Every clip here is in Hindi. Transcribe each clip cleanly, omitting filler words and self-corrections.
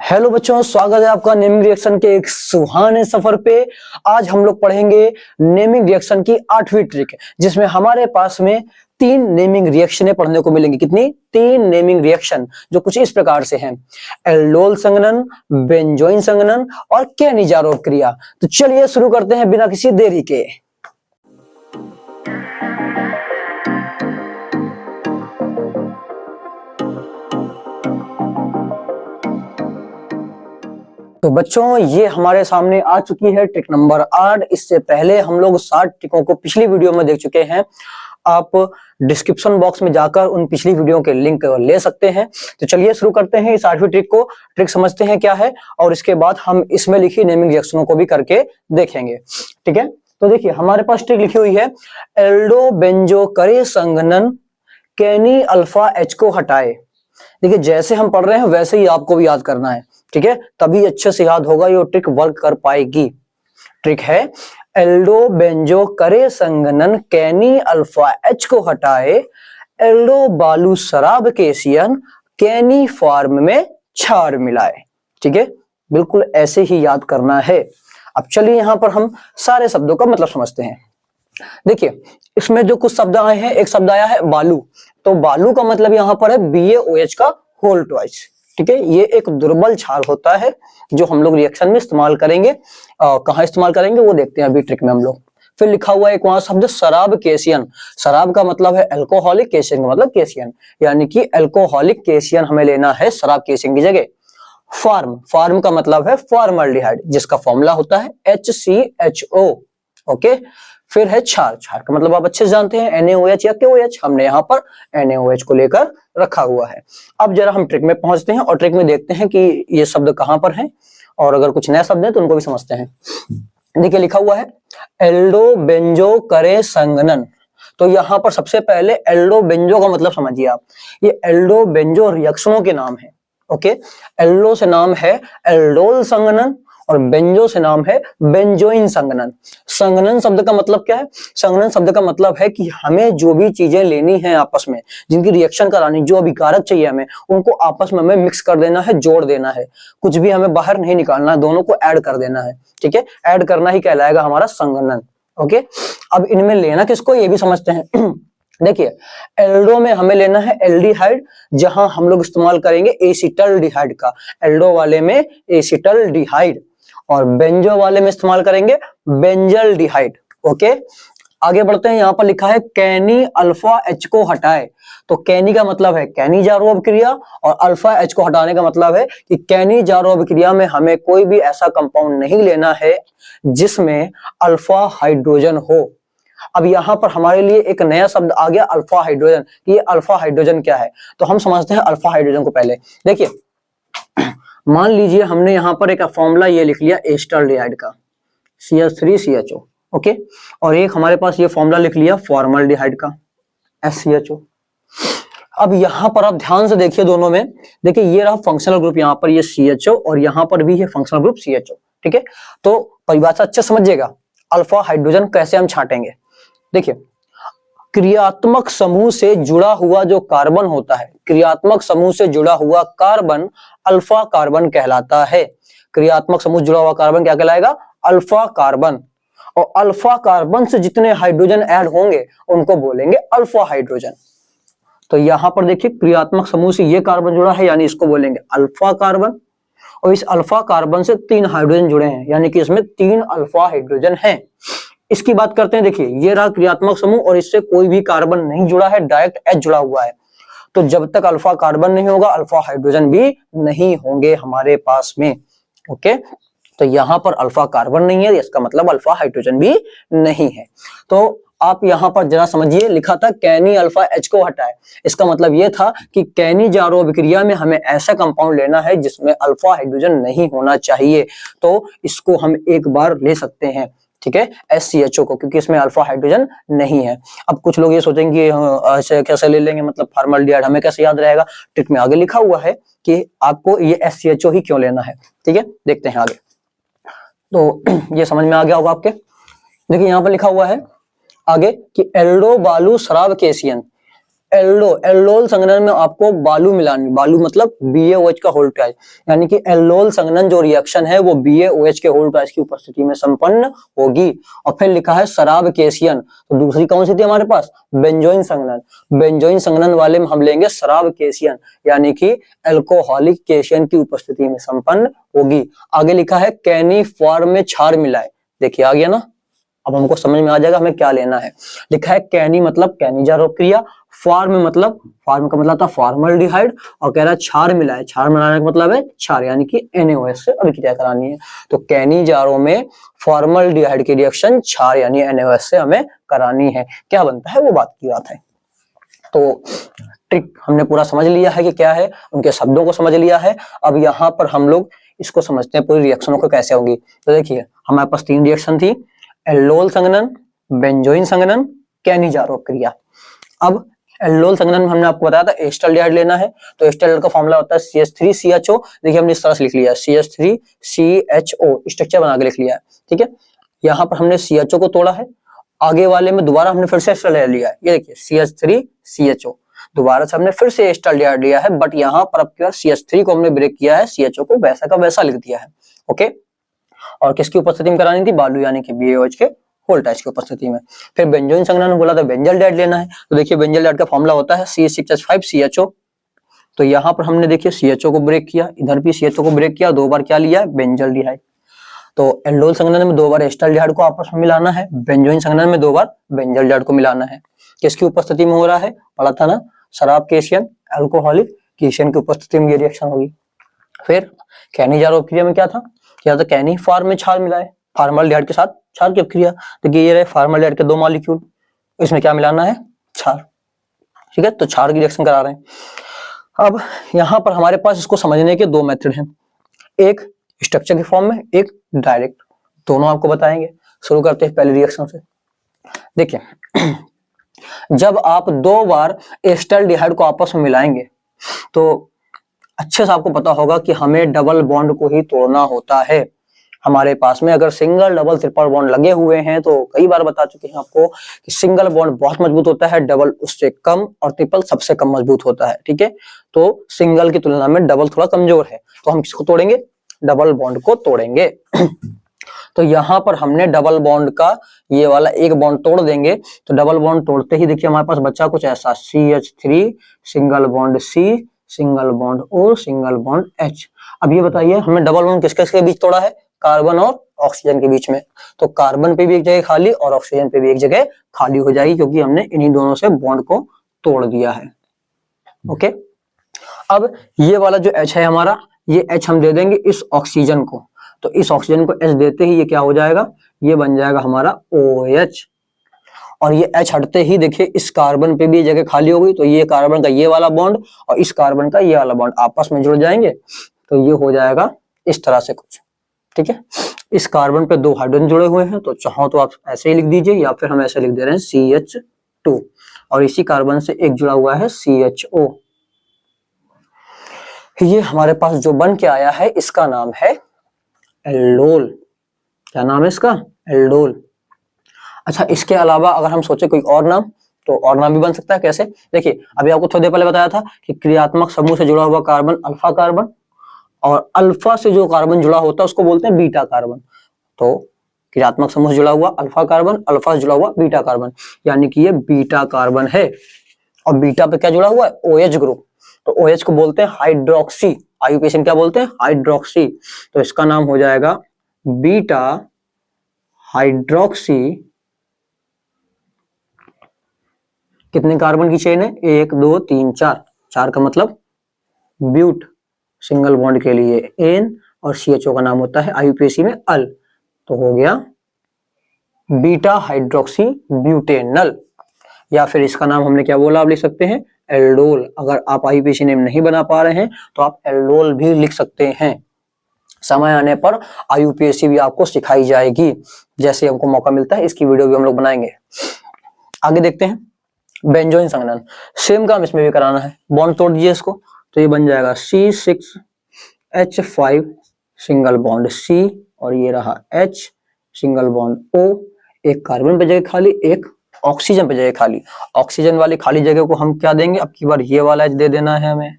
हेलो बच्चों, स्वागत है आपका नेमिंग रिएक्शन के एक सुहाने सफर पे। आज हम लोग पढ़ेंगे नेमिंग रिएक्शन की 8वीं ट्रिक, जिसमें हमारे पास में 3 नेमिंग रिएक्शनें पढ़ने को मिलेंगी। कितनी? 3 नेमिंग रिएक्शन, जो कुछ इस प्रकार से हैं: एल्डोल संघनन, बेंजोइन संघनन और केनिजारोव क्रिया। तो चलिए शुरू करते हैं बिना किसी देरी के। तो बच्चों, ये हमारे सामने आ चुकी है ट्रिक नंबर 8। इससे पहले हम लोग 7 ट्रिकों को पिछली वीडियो में देख चुके हैं। आप डिस्क्रिप्शन बॉक्स में जाकर उन पिछली वीडियो के लिंक ले सकते हैं। तो चलिए शुरू करते हैं इस 8वीं ट्रिक को। ट्रिक समझते हैं क्या है, और इसके बाद हम इसमें लिखी नेमिंग रिएक्शनों को भी करके देखेंगे। ठीक है, तो देखिए हमारे पास ट्रिक लिखी हुई है: एल्डो बेंजो करे संघनन, केनी अल्फा एच को हटाए। देखिए जैसे हम पढ़ रहे हैं वैसे ही आपको भी याद करना है। ठीक है, तभी अच्छे से याद होगा, ये ट्रिक वर्क कर पाएगी। ट्रिक है: एल्डो बेंजो करे संघनन, केनी अल्फा एच को हटाए, एल्डो बालू शराब केशियन, केनी फार्म में क्षार मिलाए। ठीक है, बिल्कुल ऐसे ही याद करना है। अब चलिए यहाँ पर हम सारे शब्दों का मतलब समझते हैं। देखिए इसमें जो कुछ शब्द आए हैं, एक शब्द आया है बालू। तो बालू का मतलब यहाँ पर है BaOH का होल ट्वाइस। ठीक है, ये एक दुर्बल क्षार होता है जो हम लोग रिएक्शन में इस्तेमाल करेंगे। कहाँ इस्तेमाल करेंगे वो देखते हैं अभी ट्रिक में हम लोग। फिर लिखा हुआ है एक वहां शब्द शराब केशियन। शराब का मतलब है एल्कोहलिक, केशियन का मतलब केशियन, यानी कि एल्कोहलिक केशियन हमें लेना है शराब केशियन की जगह। फार्म, फार्म का मतलब है फॉर्मल्डिहाइड, जिसका फॉर्मूला होता है HCHO। ओके, फिर है क्षार। क्षार का मतलब आप अच्छे से जानते हैं, NaOH या KOH। हमने यहाँ पर NaOH को लेकर रखा हुआ है। अब जरा हम ट्रिक में पहुंचते हैं और ट्रिक में देखते हैं कि ये शब्द कहां पर है, और अगर कुछ नए शब्द हैं तो उनको भी समझते हैं। देखिए लिखा हुआ है एल्डो बेंजो करे संघनन। तो यहाँ पर सबसे पहले एल्डो बेंजो का मतलब समझिए आप। ये एल्डो बेंजो रिएक्शनों के नाम है। ओके, एल्डो से नाम है एल्डोल संघनन और बेंजो से नाम है बेंजोइन संघनन। संघनन शब्द का मतलब क्या है? संघनन शब्द का मतलब है कि हमें जो भी चीजें लेनी है आपस में, जिनकी रिएक्शन करानी, जो अभिकारक चाहिए हमें, उनको आपस में हमें मिक्स कर देना है, जोड़ देना है। कुछ भी हमें बाहर नहीं निकालना है, दोनों को ऐड कर देना है। ठीक है, ऐड करना ही कहलाएगा हमारा संघनन। ओके, अब इनमें लेना किसको ये भी समझते हैं। देखिए एल्डो में हमें लेना है एल्डिहाइड, जहां हम लोग इस्तेमाल करेंगे एसिटल्डिहाइड का। एल्डो वाले में एसिटल्डिहाइड, और बेंजो वाले में इस्तेमाल करेंगे बेंजल्डिहाइड। ओके, आगे बढ़ते हैं। यहाँ पर लिखा है केनी अल्फा एच को हटाए। तो केनी का मतलब है केनिजारोव क्रिया, और अल्फा एच को हटाने का मतलब है कि केनिजारोव क्रिया में हमें कोई भी ऐसा कंपाउंड नहीं लेना है जिसमें अल्फा हाइड्रोजन हो। अब यहाँ पर हमारे लिए एक नया शब्द आ गया, अल्फा हाइड्रोजन। ये अल्फा हाइड्रोजन क्या है, तो हम समझते हैं अल्फा हाइड्रोजन को पहले। देखिए मान लीजिए हमने यहाँ पर एक फॉर्मूला ये लिख लिया एस्टल्डिहाइड का, CH3CHO। ओके, और एक हमारे पास ये फॉर्मूला लिख लिया फॉर्मल्डिहाइड का, SCHO। अब यहाँ पर आप ध्यान से देखिए दोनों में। देखिए ये रहा फंक्शनल ग्रुप, यहाँ पर ये CHO और यहाँ पर भी है फंक्शनल ग्रुप CHO। ठीक है, तो परिभाषा अच्छे समझिएगा। अल्फा हाइड्रोजन कैसे हम छांटेंगे? देखिए क्रियात्मक समूह से जुड़ा हुआ जो कार्बन होता है, क्रियात्मक समूह से जुड़ा हुआ कार्बन अल्फा कार्बन कहलाता है। क्रियात्मक समूह जुड़ा हुआ कार्बन क्या कहलाएगा? Alpha carbon. और अल्फा कार्बन से जितने हाइड्रोजन ऐड होंगे उनको बोलेंगे अल्फा हाइड्रोजन। तो यहां पर देखिए क्रियात्मक समूह से ये कार्बन जुड़ा है, यानी इसको बोलेंगे अल्फा कार्बन, और इस अल्फा कार्बन से 3 हाइड्रोजन जुड़े हैं, यानी कि इसमें 3 अल्फा हाइड्रोजन हैं। इसकी बात करते हैं। देखिए ये रहा क्रियात्मक समूह और इससे कोई भी कार्बन नहीं जुड़ा है, डायरेक्ट H जुड़ा हुआ है। तो जब तक अल्फा कार्बन नहीं होगा अल्फा हाइड्रोजन भी नहीं होंगे हमारे पास में। ओके, तो यहाँ पर अल्फा कार्बन नहीं है, इसका मतलब अल्फा हाइड्रोजन भी नहीं है। तो आप यहाँ पर जरा समझिए, लिखा था केनी अल्फा एच को हटाए। इसका मतलब ये था कि केनिजारोव क्रिया में हमें ऐसा कंपाउंड लेना है जिसमें अल्फा हाइड्रोजन नहीं होना चाहिए। तो इसको हम एक बार ले सकते हैं, ठीक है, SCHO को, क्योंकि इसमें अल्फा हाइड्रोजन नहीं है। अब कुछ लोग ये सोचेंगे ऐसे कैसे ले लेंगे, मतलब फॉर्मल्डिहाइड हमें कैसे याद रहेगा? ट्रिक में आगे लिखा हुआ है कि आपको ये SCHO ही क्यों लेना है। ठीक है, देखते हैं आगे। तो ये समझ में आ गया होगा आपके। देखिए यहाँ पर लिखा हुआ है आगे कि एल्डो बालू शराब केशियन। एल्डोल संघनन में आपको बालू मिलानी, बालू मतलब BaOH का होल ट्वाइस, यानी कि एल्डोल संघनन जो रिएक्शन है वो BaOH के होल ट्वाइस की उपस्थिति में संपन्न होगी। और फिर लिखा है शराब केशियन, तो दूसरी कौन सी थी हमारे पास, बेंजोइन संघनन। बेंजोइन संघनन वाले में हम लेंगे शराब केशियन, यानी कि एल्कोहलिक केशियन की उपस्थिति में संपन्न होगी। आगे लिखा है कैनिफॉर्म में क्षार मिलाए, देखिए आ गया ना, अब हमको समझ में आ जाएगा हमें क्या लेना है। लिखा है कैनी मतलब कैनिजार क्रिया, फॉर्म मतलब, फॉर्म का मतलब था फॉर्मल्डिहाइड, और कह रहा है क्षार मिलाए, क्षार मिलाने का मतलब है क्षार, यानी कि NaOH से अभिक्रिया करानी है। तो कैनिजारों में फॉर्मल्डिहाइड की रिएक्शन क्षार यानी NaOH से हमें करानी है। क्या बनता है वो बात की बात है। तो ट्रिक हमने पूरा समझ लिया है कि क्या है, उनके शब्दों को समझ लिया है। अब यहाँ पर हम लोग इसको समझते हैं पूरी रिएक्शनों को कैसे होंगी। तो देखिए हमारे पास 3 रिएक्शन थी, एल्डोल संघनन, बेंजोइन संघनन, कैनिजारो क्रिया। अब एल्डोल संघनन में हमने आपको बताया था एस्टल्डिहाइड लेना है, तो एस्टल्डिहाइड का फॉर्मूला होता है CH3CHO। देखिए हमने इस तरह से लिख लिया CH3CHO, स्ट्रक्चर बना के लिख लिया है, ठीक है। यहाँ पर हमने CHO को तोड़ा है, आगे वाले में दोबारा हमने फिर से एस्टल्डिहाइड लिया है, ये देखिए CH3CHO, दोबारा से हमने फिर से एस्टल्डिहाइड लिया है, बट यहाँ पर अब क्या CH3 को हमने ब्रेक किया है, CHO को वैसा का वैसा लिख दिया है, ओके। और किसकी उपस्थिति में करानी थी, बालू यानी कि BaOH के होल ट्वाइस की उपस्थिति में। फिर बेंजोइन संघनन में बोला था बेंजल्डिहाइड लेना है, तो देखिए बेंजल्डिहाइड का फॉर्मूला होता है C6H5CHO। तो यहाँ पर हमने देखिए CHO को ब्रेक किया, इधर भी CHO को ब्रेक किया, 2 बार क्या लिया है, बेंजल्डिहाइड। तो एल्डोल संघनन में 2 बार एस्टल्डिहाइड को आपस में मिलाना है, बेंजोइन संघनन में 2 बार बेंजल्डिहाइड को मिलाना है। किसकी उपस्थिति में हो रहा है, पढ़ा था ना, शराब केशियन, अल्कोहलिक केशियन की उपस्थिति में ये रिएक्शन होगी। फिर कैनिजारो क्रिया में क्या था, कैनिफॉर्म में क्षार मिलाए, फॉर्मल्डिहाइड के साथ क्षार की क्रिया। देखिए ये रहे फॉर्मल्डिहाइड के 2 मॉलिक्यूल, इसमें क्या मिलाना है, क्षार, ठीक है। तो क्षार की रिएक्शन करा रहे हैं। अब यहाँ पर हमारे पास इसको समझने के 2 मेथड हैं, एक स्ट्रक्चर के फॉर्म में, एक डायरेक्ट, दोनों आपको बताएंगे। शुरू करते हैं पहले रिएक्शन से। देखिए जब आप 2 बार एस्टल्डिहाइड को आपस में मिलाएंगे तो अच्छे से आपको पता होगा कि हमें डबल बॉन्ड को ही तोड़ना होता है। हमारे पास में अगर सिंगल डबल ट्रिपल बॉन्ड लगे हुए हैं, तो कई बार बता चुके हैं आपको कि सिंगल बॉन्ड बहुत मजबूत होता है, डबल उससे कम, और ट्रिपल सबसे कम मजबूत होता है, ठीक है। तो सिंगल की तुलना में डबल थोड़ा कमजोर है, तो हम किसको तोड़ेंगे, डबल बॉन्ड को तोड़ेंगे। तो यहाँ पर हमने डबल बॉन्ड का ये वाला एक बॉन्ड तोड़ देंगे, तो डबल बॉन्ड तोड़ते ही देखिए हमारे पास बचा कुछ ऐसा, CH3 single bond C single bond O single bond H। अब ये बताइए हमने डबल बॉन्ड किसके किसके बीच तोड़ा है, कार्बन और ऑक्सीजन के बीच में। तो कार्बन पे भी एक जगह खाली और ऑक्सीजन पे भी एक जगह खाली हो जाएगी, क्योंकि हमने इन्हीं दोनों से बॉन्ड को तोड़ दिया है, ओके। अब ये वाला जो H है हमारा, ये H हम दे देंगे इस ऑक्सीजन को, तो इस ऑक्सीजन को H देते ही ये क्या हो जाएगा, ये बन जाएगा हमारा OH। और ये H हटते ही देखिए इस कार्बन पे भी जगह खाली हो गई, तो ये कार्बन का ये वाला बॉन्ड और इस कार्बन का ये वाला बॉन्ड आपस में जुड़ जाएंगे, तो ये हो जाएगा इस तरह से कुछ, ठीक है। इस कार्बन पे 2 हाइड्रोजन जुड़े हुए हैं, तो चाहो तो आप ऐसे ही लिख दीजिए, या फिर हम ऐसे लिख दे रहे हैं CH2, और इसी कार्बन से एक जुड़ा हुआ है CHO। ये हमारे पास जो बन के आया है इसका नाम है एल्डोल। क्या नाम है इसका, एल्डोल। अच्छा, इसके अलावा अगर हम सोचे कोई और नाम, तो और नाम भी बन सकता है। कैसे, देखिए अभी आपको थोड़ी देर पहले बताया था कि क्रियात्मक समूह से जुड़ा हुआ कार्बन अल्फा कार्बन, और अल्फा से जो कार्बन जुड़ा होता है उसको बोलते हैं बीटा कार्बन। तो क्रियात्मक समूह से जुड़ा हुआ अल्फा कार्बन, अल्फा से जुड़ा हुआ बीटा कार्बन, यानी कि ये बीटा कार्बन है। और बीटा पे क्या जुड़ा हुआ है, OH ग्रुप, तो OH को बोलते हैं हाइड्रोक्सी, आईयूपीएसी क्या बोलते हैं, हाइड्रोक्सी। तो इसका नाम हो जाएगा बीटा हाइड्रोक्सी। कितने कार्बन की चेन है, 1 2 3 4, 4 का मतलब ब्यूट, सिंगल बॉन्ड के लिए N, और CHO का नाम होता है आईयूपीएसी में अल, तो हो गया बीटा हाइड्रोक्सी ब्यूटेनल। या फिर इसका नाम हमने क्या बोला, आप लिख सकते हैं एल्डोल। अगर आप आईयूपीएसी नेम नहीं बना पा रहे हैं तो आप एल्डोल भी लिख सकते हैं। समय आने पर आईयूपीएसी भी आपको सिखाई जाएगी, जैसे हमको मौका मिलता है इसकी वीडियो भी हम लोग बनाएंगे। आगे देखते हैं बेंजोइन संघनन, सेम काम इसमें भी कराना है। बॉन्ड तोड़ दीजिए इसको, तो ये बन जाएगा C6H5 सिंगल बॉन्ड C, और ये रहा H सिंगल बॉन्ड O, एक कार्बन पे जगह खाली, एक ऑक्सीजन पे जगह खाली, ऑक्सीजन वाली खाली जगह को हम क्या देंगे, अब की बार ये वाला H दे देना है हमें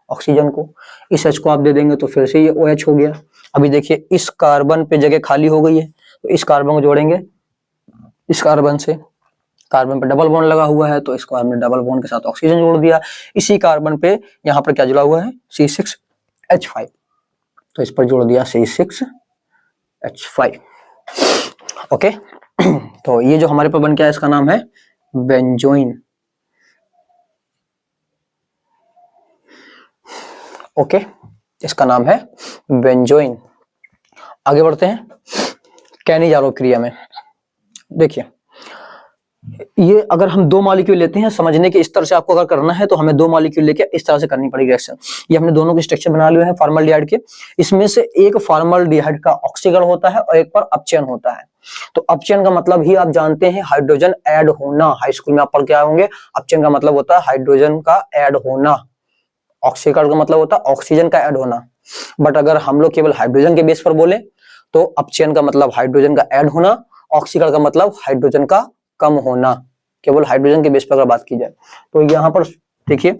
ऑक्सीजन को, इस H को आप दे देंगे तो फिर से ये OH हो गया। अभी देखिए इस कार्बन पे जगह खाली हो गई है, तो इस कार्बन को जोड़ेंगे, इस कार्बन से, कार्बन पे डबल बॉन्ड लगा हुआ है तो इसको हमने डबल बॉन्ड के साथ ऑक्सीजन जोड़ दिया। इसी कार्बन पे यहाँ पर क्या जुड़ा हुआ है, C6H5, तो इस पर जोड़ दिया C6H5। ओके तो ये जो हमारे पर बन गया इसका नाम है बेंजोइन। ओके इसका नाम है बेंजोइन। आगे बढ़ते हैं कैनिजारो क्रिया में। देखिए ये अगर हम दो मॉलिक्यूल लेते हैं, समझने के स्तर से आपको अगर करना है तो हमें दो मॉलिक्यूल लेके इस तरह से करनी पड़ेगी रिएक्शन। ये हमने दोनों के स्ट्रक्चर बना लिए हैं फॉर्मल्डिहाइड के। इसमें से एक फॉर्मल्डिहाइड का ऑक्सीकरण होता है और एक पर अपचयन होता है। तो अपचयन का मतलब ही आप जानते हैं हाइड्रोजन ऐड होना, हाई स्कूल में आप पढ़ के आए होंगे। अपचयन का मतलब होता है हाइड्रोजन का ऐड होना, ऑक्सीकरण का मतलब होता है ऑक्सीजन का ऐड होना। बट अगर हम लोग केवल हाइड्रोजन के बेस पर बोले तो अपचयन का मतलब हाइड्रोजन का ऐड होना, ऑक्सीकरण का मतलब हाइड्रोजन का कम होना, केवल हाइड्रोजन के बेस पर अगर बात की जाए। तो यहाँ पर देखिए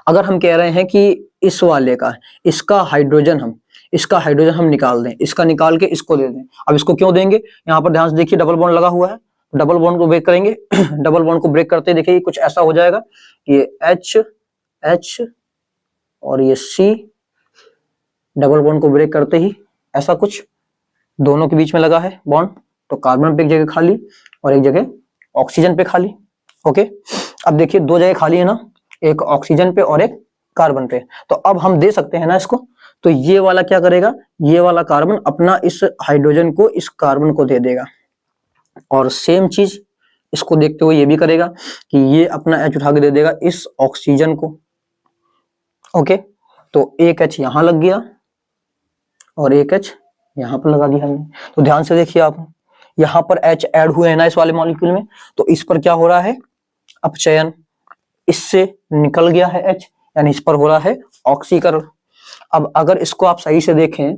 अगर हम कह रहे हैं कि इस वाले का इसका हाइड्रोजन हम निकाल दें, इसका निकाल के इसको दे दें। अब इसको क्यों देंगे, यहाँ पर ध्यान से देखिए डबल बॉन्ड लगा हुआ है, डबल बॉन्ड को ब्रेक करेंगे डबल बॉन्ड को ब्रेक करते देखिए कुछ ऐसा हो जाएगा, ये H और ये C, डबल बॉन्ड को ब्रेक करते ही ऐसा कुछ दोनों के बीच में लगा है बॉन्ड, तो कार्बन पे एक जगह खाली और एक जगह ऑक्सीजन पे खाली। ओके अब देखिए दो जगह खाली है ना, एक ऑक्सीजन पे और एक कार्बन पे। तो अब हम दे सकते हैं ना इसको, तो ये वाला क्या करेगा, ये वाला कार्बन अपना इस हाइड्रोजन को इस कार्बन को दे देगा, और सेम चीज इसको देखते हुए ये भी करेगा कि ये अपना H उठा के दे देगा इस ऑक्सीजन को। ओके तो एक H यहां लग गया और एक H यहां पर लगा दिया हमने। तो ध्यान से देखिए आप, यहां पर H ऐड हुए हैं ना इस वाले मॉलिक्यूल में, तो इस पर क्या हो रहा है, अपचयन, इससे निकल गया है H, यानी इस पर हो रहा है ऑक्सीकरण। अब अगर इसको आप सही से देखें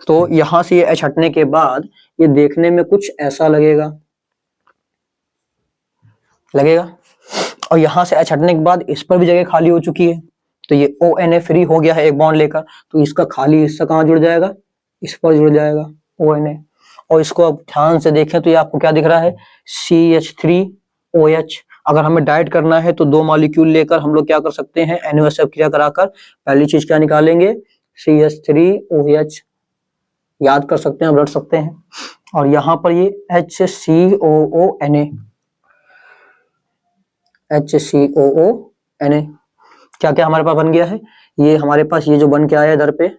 तो यहां से ये H हटने के बाद ये देखने में कुछ ऐसा लगेगा, और यहां से H हटने के बाद इस पर भी जगह खाली हो चुकी है, तो ये ONA फ्री हो गया है एक बॉन्ड लेकर, तो इसका खाली हिस्सा कहां जुड़ जाएगा, इस पर जुड़ जाएगा ONA। और इसको आप ध्यान से देखें तो ये आपको क्या दिख रहा है, CH3OH। अगर हमें डाइट करना है तो दो मॉलिक्यूल लेकर हम लोग क्या कर सकते हैं, NaOH क्रिया कराकर पहली चीज क्या निकालेंगे, CH3OH, याद कर सकते हैं, रट सकते हैं। और यहाँ पर ये HCOONA, HCOONA क्या क्या हमारे पास बन गया है, ये हमारे पास ये जो बन के आया इधर पे,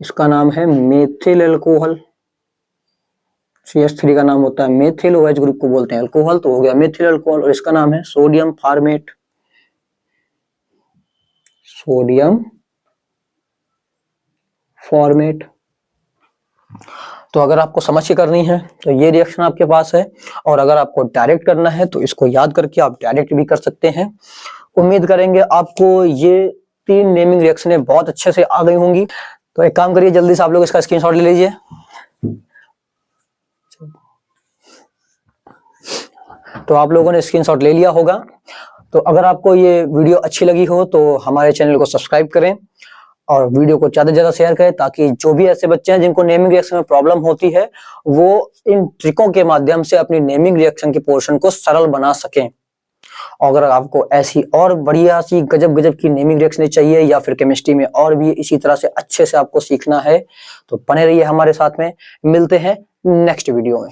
इसका नाम है मेथिल अल्कोहल। CH3 का नाम होता है मेथिल, OH ग्रुप को बोलते हैं अल्कोहल, तो हो गया मेथिल अल्कोहल। और इसका नाम है सोडियम फॉर्मेट, सोडियम फॉर्मेट। तो अगर आपको समझ के करनी है तो ये रिएक्शन आपके पास है, और अगर आपको डायरेक्ट करना है तो इसको याद करके आप डायरेक्ट भी कर सकते हैं। उम्मीद करेंगे आपको ये तीन नेमिंग रिएक्शनें बहुत अच्छे से आ गई होंगी। तो एक काम करिए, जल्दी से आप लोग इसका स्क्रीनशॉट ले लीजिए। तो आप लोगों ने स्क्रीनशॉट ले लिया होगा। तो अगर आपको ये वीडियो अच्छी लगी हो तो हमारे चैनल को सब्सक्राइब करें और वीडियो को ज्यादा से ज्यादा शेयर करें, ताकि जो भी ऐसे बच्चे हैं जिनको नेमिंग रिएक्शन में प्रॉब्लम होती है वो इन ट्रिकों के माध्यम से अपनी नेमिंग रिएक्शन के पोर्शन को सरल बना सकें। और अगर आपको ऐसी और बढ़िया सी गजब की नेमिंग रिएक्शन चाहिए, या फिर केमिस्ट्री में और भी इसी तरह से अच्छे से आपको सीखना है, तो बने रहिए हमारे साथ में। मिलते हैं नेक्स्ट वीडियो में।